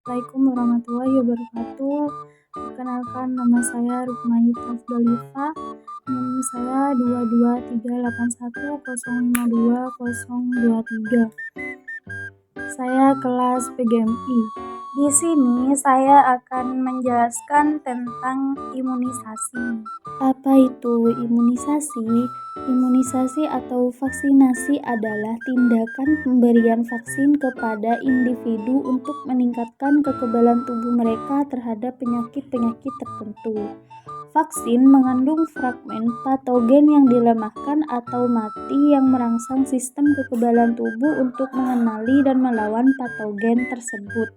Assalamualaikum warahmatullahi wabarakatuh. Perkenalkan, nama saya Rukmayit Afdalifa. NIM saya 22381052023. Saya kelas PGMI. Di sini saya akan menjelaskan tentang imunisasi. Apa itu imunisasi? Imunisasi atau vaksinasi adalah tindakan pemberian vaksin kepada individu untuk meningkatkan kekebalan tubuh mereka terhadap penyakit-penyakit tertentu. Vaksin mengandung fragmen patogen yang dilemahkan atau mati yang merangsang sistem kekebalan tubuh untuk mengenali dan melawan patogen tersebut.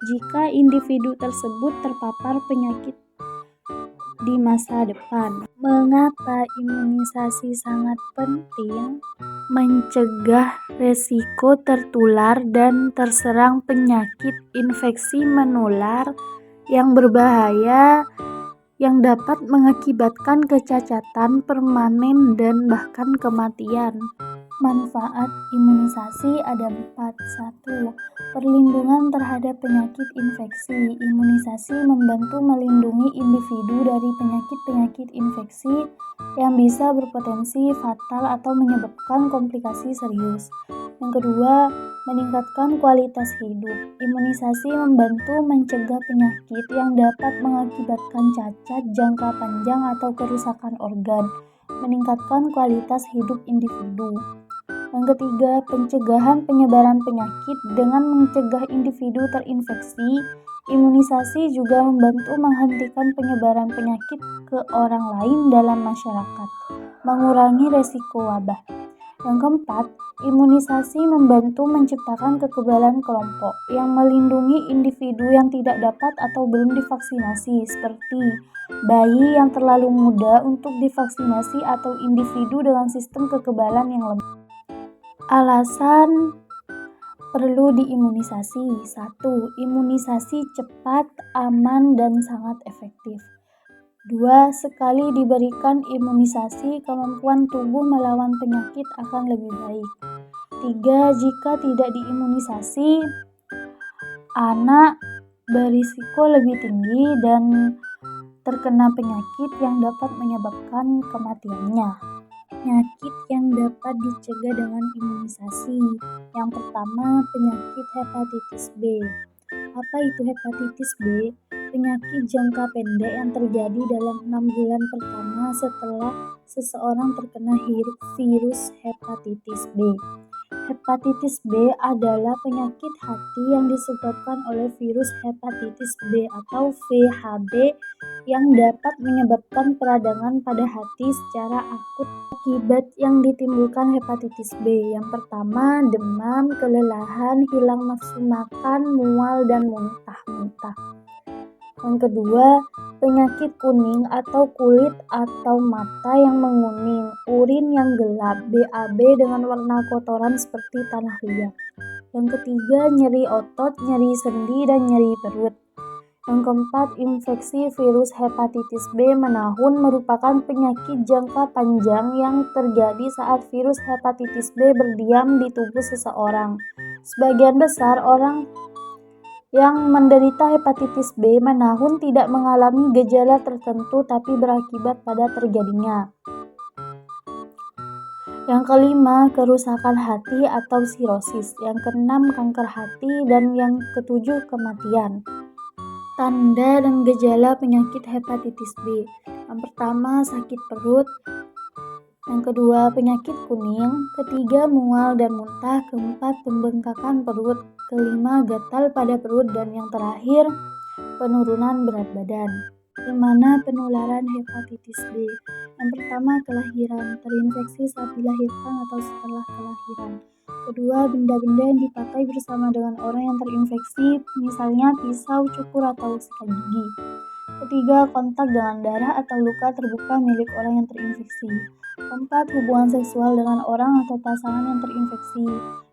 Jika individu tersebut terpapar penyakit di masa depan. Mengapa imunisasi sangat penting? Mencegah resiko tertular dan terserang penyakit infeksi menular yang berbahaya yang dapat mengakibatkan kecacatan permanen dan bahkan kematian. Manfaat imunisasi ada 4. 1. Perlindungan terhadap penyakit infeksi. Imunisasi membantu melindungi individu dari penyakit-penyakit infeksi yang bisa berpotensi fatal atau menyebabkan komplikasi serius. Yang kedua, meningkatkan kualitas hidup. Imunisasi membantu mencegah penyakit yang dapat mengakibatkan cacat jangka panjang atau kerusakan organ, meningkatkan kualitas hidup individu. Yang ketiga, pencegahan penyebaran penyakit. Dengan mencegah individu terinfeksi, imunisasi juga membantu menghentikan penyebaran penyakit ke orang lain dalam masyarakat, mengurangi resiko wabah. Yang keempat, imunisasi membantu menciptakan kekebalan kelompok yang melindungi individu yang tidak dapat atau belum divaksinasi, seperti bayi yang terlalu muda untuk divaksinasi atau individu dengan sistem kekebalan yang lemah. Alasan perlu diimunisasi. 1. Imunisasi cepat, aman, dan sangat efektif. 2. Sekali diberikan imunisasi, kemampuan tubuh melawan penyakit akan lebih baik. 3. Jika tidak diimunisasi, anak berisiko lebih tinggi dan terkena penyakit yang dapat menyebabkan kematiannya. Penyakit yang dapat dicegah dengan imunisasi. Yang pertama, penyakit hepatitis B. Apa itu hepatitis B? Penyakit jangka pendek yang terjadi dalam 6 bulan pertama setelah seseorang terkena virus hepatitis B. Hepatitis B adalah penyakit hati yang disebabkan oleh virus hepatitis B atau VHB yang dapat menyebabkan peradangan pada hati secara akut akibat yang ditimbulkan hepatitis B. Yang pertama, demam, kelelahan, hilang nafsu makan, mual, dan muntah-muntah. Yang kedua, penyakit kuning atau kulit atau mata yang menguning, urin yang gelap, BAB dengan warna kotoran seperti tanah liat. Yang ketiga, nyeri otot, nyeri sendi, dan nyeri perut. Yang keempat, infeksi virus hepatitis B menahun merupakan penyakit jangka panjang yang terjadi saat virus hepatitis B berdiam di tubuh seseorang. Sebagian besar orang yang menderita hepatitis B menahun tidak mengalami gejala tertentu tapi berakibat pada terjadinya. Yang kelima, kerusakan hati atau sirosis. Yang keenam, kanker hati. Dan yang ketujuh, kematian. Tanda dan gejala penyakit hepatitis B. Yang pertama, sakit perut. Yang kedua, penyakit kuning. Ketiga, mual dan muntah. Keempat, pembengkakan perut. Kelima, gatal pada perut. Dan yang terakhir, penurunan berat badan. Bagaimana penularan hepatitis B? Yang pertama, kelahiran. Terinfeksi saat dilahirkan atau setelah kelahiran. Kedua, benda-benda yang dipakai bersama dengan orang yang terinfeksi, misalnya pisau, cukur, atau sikat gigi. Ketiga, kontak dengan darah atau luka terbuka milik orang yang terinfeksi. Keempat, hubungan seksual dengan orang atau pasangan yang terinfeksi.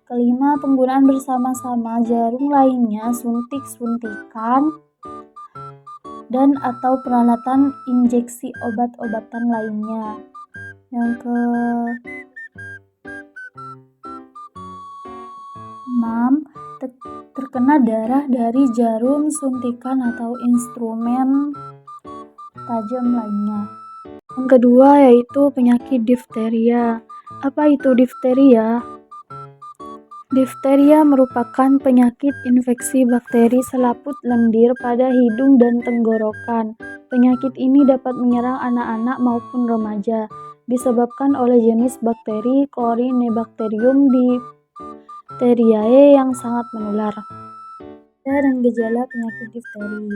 Kelima, penggunaan bersama-sama jarum lainnya, suntik-suntikan, dan atau peralatan injeksi obat-obatan lainnya. Yang ke-6, terkena darah dari jarum suntikan atau instrumen tajam lainnya. Yang kedua yaitu penyakit difteria. Apa itu difteria? Difteria merupakan penyakit infeksi bakteri selaput lendir pada hidung dan tenggorokan. Penyakit ini dapat menyerang anak-anak maupun remaja, disebabkan oleh jenis bakteri Corynebacterium diphtheriae yang sangat menular. Dan gejala penyakit difteri: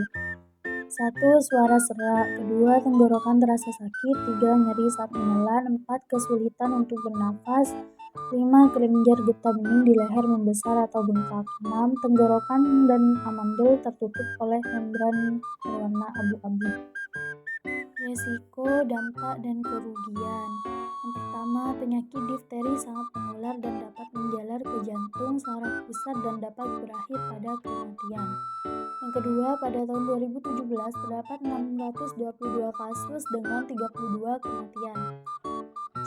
1. Suara serak. 2. Tenggorokan terasa sakit. 3. Nyeri saat menelan. 4. Kesulitan untuk bernafas. 5. Kelenjar getah bening di leher membesar atau bengkak. 6. Tenggorokan dan amandel tertutup oleh membran berwarna abu-abu. Resiko, dampak, dan kerugian. Yang pertama, penyakit difteri sangat menular dan dapat menjalar ke jantung, saraf pusat, dan dapat berakhir pada kematian. Yang kedua, pada tahun 2017 terdapat 622 kasus dengan 32 kematian.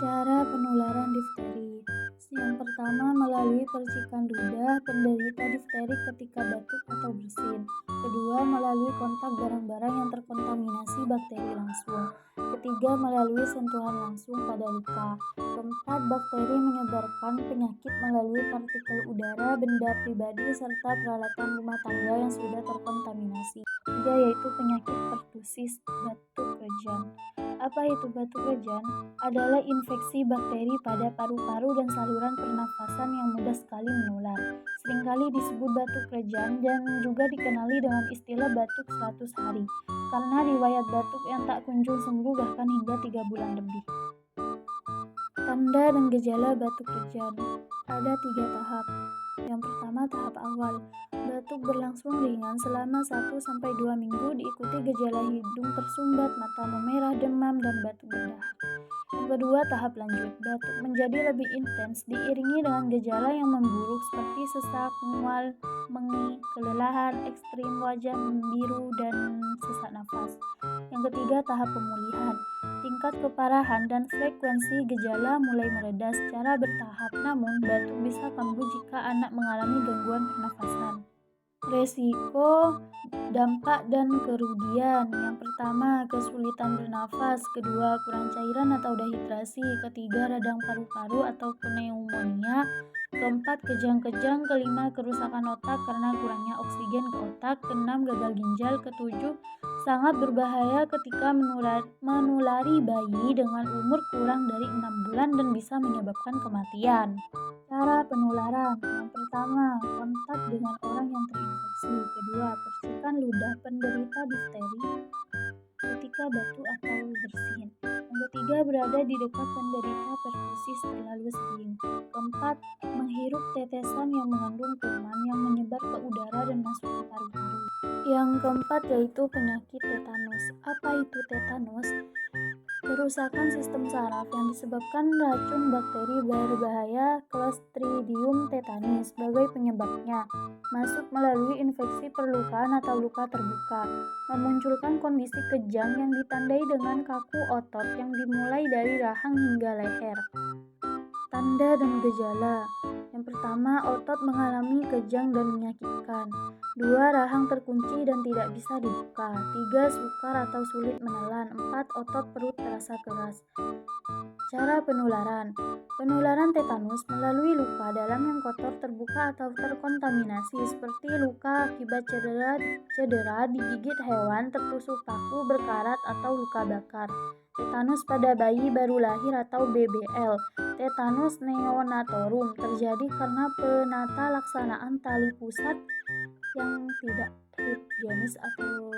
Cara penularan difteri: yang pertama, melalui percikan ludah penderita difteri ketika batuk atau bersin. Kedua, melalui kontak barang-barang yang terkontaminasi bakteri langsung. Ketiga, melalui sentuhan langsung pada luka. Keempat, bakteri menyebarkan penyakit melalui partikel udara, benda pribadi, serta peralatan rumah tangga yang sudah terkontaminasi. Ketiga, yaitu penyakit pertusis batuk rejan. Apa itu batuk rejan? Adalah infeksi bakteri pada paru-paru dan saluran pernafasan yang mudah sekali menular. Seringkali disebut batuk rejan dan juga dikenali dengan istilah batuk 100 hari, karena riwayat batuk yang tak kunjung sembuh bahkan hingga 3 bulan lebih. Tanda dan gejala batuk rejan. Ada 3 tahap. Yang pertama, tahap awal. Batuk berlangsung ringan selama 1-2 minggu, diikuti gejala hidung tersumbat, mata memerah, demam, dan batuk berdahak. Yang kedua, tahap lanjut. Batuk menjadi lebih intens, diiringi dengan gejala yang memburuk seperti sesak, mual, mengih, kelelahan ekstrim, wajah membiru, dan sesak nafas. Yang ketiga, tahap pemulihan. Tingkat keparahan dan frekuensi gejala mulai mereda secara bertahap, namun batuk bisa kambuh jika anak mengalami gangguan pernafasan. Resiko, dampak, dan kerugian. Yang pertama, kesulitan bernafas. Kedua, kurang cairan atau dehidrasi. Ketiga, radang paru-paru atau pneumonia. Keempat, kejang-kejang. Kelima, kerusakan otak karena kurangnya oksigen ke otak. Keenam, gagal ginjal. Ketujuh, sangat berbahaya ketika menulari bayi dengan umur kurang dari 6 bulan dan bisa menyebabkan kematian. Cara penularan: yang pertama, kontak dengan orang yang terinfeksi. Kedua, percikan ludah penderita difteri ketika batuk atau bersin. Yang ketiga, berada di dekat penderita pertusis terlalu sering. Keempat, menghirup tetesan yang mengandung kuman yang menyebar ke udara dan masuk ke paru-paru. Yang keempat yaitu penyakit tetanus. Apa itu tetanus? Kerusakan sistem saraf yang disebabkan racun bakteri berbahaya Clostridium tetani sebagai penyebabnya, masuk melalui infeksi perlukaan atau luka terbuka, memunculkan kondisi kejang yang ditandai dengan kaku otot yang dimulai dari rahang hingga leher. Tanda dan gejala. Yang pertama, otot mengalami kejang dan menyakitkan. 2. Rahang terkunci dan tidak bisa dibuka. 3. Sukar atau sulit menelan. 4. Otot perut terasa keras. Cara penularan. Penularan tetanus melalui luka dalam yang kotor, terbuka, atau terkontaminasi, seperti luka akibat cedera, digigit hewan, tertusuk paku, berkarat, atau luka bakar. Tetanus pada bayi baru lahir atau BBL. Tetanus neonatorum terjadi karena penata laksanaan tali pusat yang tidak higienis atau